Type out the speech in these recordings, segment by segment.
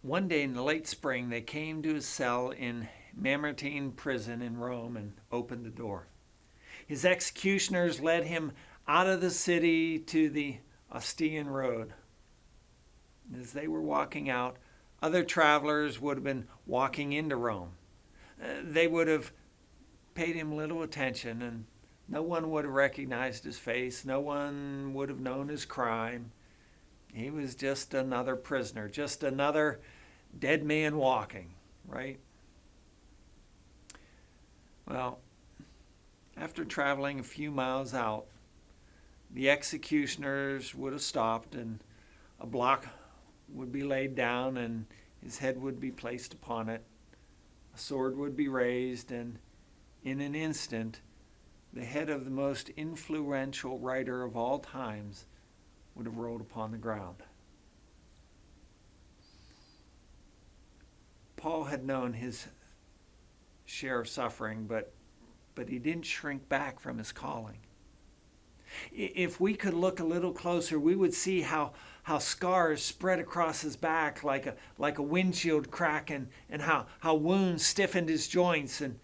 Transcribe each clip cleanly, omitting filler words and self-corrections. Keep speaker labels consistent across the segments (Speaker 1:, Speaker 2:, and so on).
Speaker 1: One day in the late spring, they came to his cell in Mamertine prison in Rome and opened the door. His executioners led him out of the city to the Ostian Road. As they were walking out, other travelers would have been walking into Rome. They would have paid him little attention, and no one would have recognized his face. No one would have known his crime. He was just another prisoner, just another dead man walking, right? Well, after traveling a few miles out, the executioners would have stopped and a block would be laid down and his head would be placed upon it. A sword would be raised, and in an instant, the head of the most influential writer of all times would have rolled upon the ground. Paul had known his share of suffering, but he didn't shrink back from his calling. If we could look a little closer, we would see how scars spread across his back like a windshield crack, and how wounds stiffened his joints, and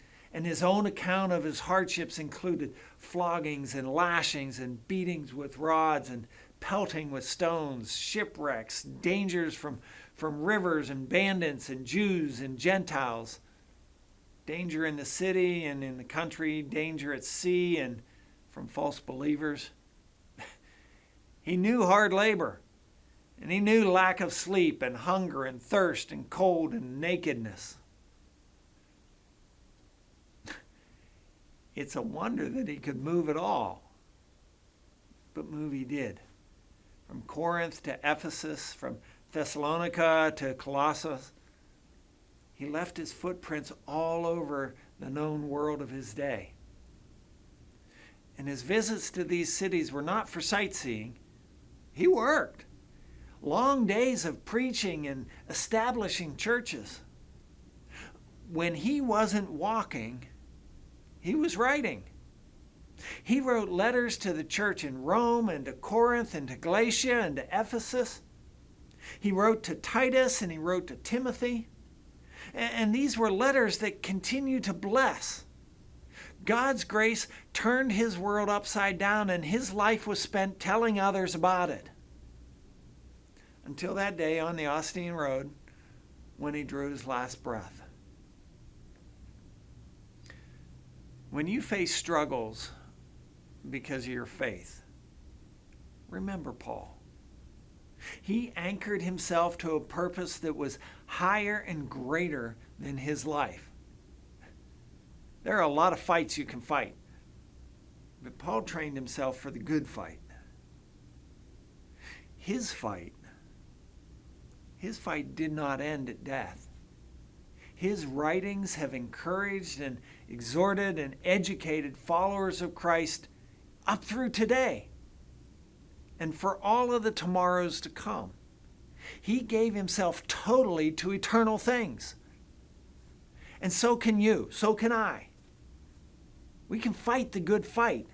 Speaker 1: his own account of his hardships included floggings and lashings and beatings with rods and pelting with stones, shipwrecks, dangers from rivers and bandits and Jews and Gentiles, danger in the city and in the country, danger at sea and from false believers. He knew hard labor, and he knew lack of sleep and hunger and thirst and cold and nakedness. It's a wonder that he could move at all, but move he did. From Corinth to Ephesus, from Thessalonica to Colossus, he left his footprints all over the known world of his day. And his visits to these cities were not for sightseeing. He worked. Long days of preaching and establishing churches. When he wasn't walking, he was writing. He wrote letters to the church in Rome and to Corinth and to Galatia and to Ephesus. He wrote to Titus and he wrote to Timothy. And these were letters that continue to bless. God's grace turned his world upside down, and his life was spent telling others about it. Until that day on the Ostian Road when he drew his last breath. When you face struggles because of your faith, remember Paul. He anchored himself to a purpose that was higher and greater than his life. There are a lot of fights you can fight, but Paul trained himself for the good fight. His fight did not end at death. His writings have encouraged and exhorted and educated followers of Christ up through today and for all of the tomorrows to come. He gave himself totally to eternal things. And so can you, so can I. We can fight the good fight.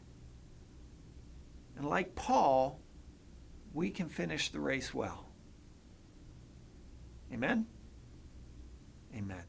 Speaker 1: And like Paul, we can finish the race well. Amen? Amen.